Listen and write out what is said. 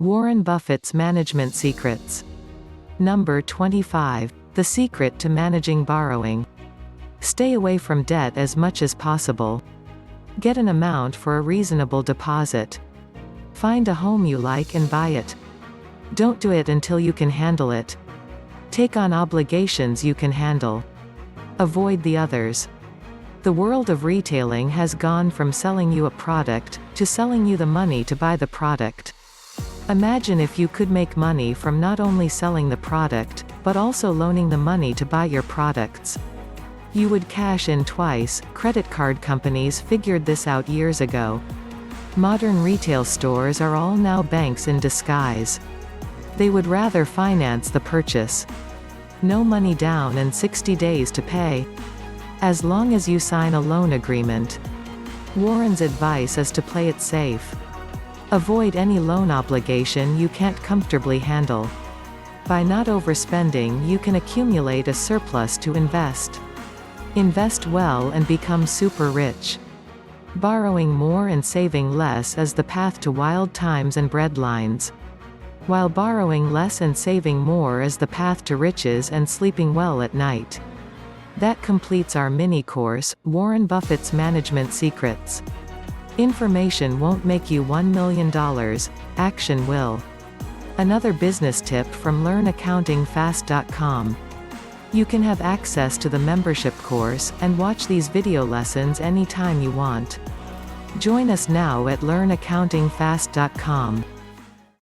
Warren Buffett's Management Secrets. Number 25. The secret to managing borrowing. Stay away from debt as much as possible. Get an amount for a reasonable deposit. Find a home you like and buy it. Don't do it until you can handle it. Take on obligations you can handle. Avoid the others. The world of retailing has gone from selling you a product, to selling you the money to buy the product. Imagine if you could make money from not only selling the product, but also loaning the money to buy your products. You would cash in twice. Credit card companies figured this out years ago. Modern retail stores are all now banks in disguise. They would rather finance the purchase. No money down and 60 days to pay. As long as you sign a loan agreement. Warren's advice is to play it safe. Avoid any loan obligation you can't comfortably handle. By not overspending, you can accumulate a surplus to invest. Invest well and become super rich. Borrowing more and saving less is the path to wild times and breadlines. While borrowing less and saving more is the path to riches and sleeping well at night. That completes our mini course, Warren Buffett's Management Secrets. Information won't make you $1 million, action will. Another business tip from learnaccountingfast.com. You can have access to the membership course, and watch these video lessons anytime you want. Join us now at learnaccountingfast.com.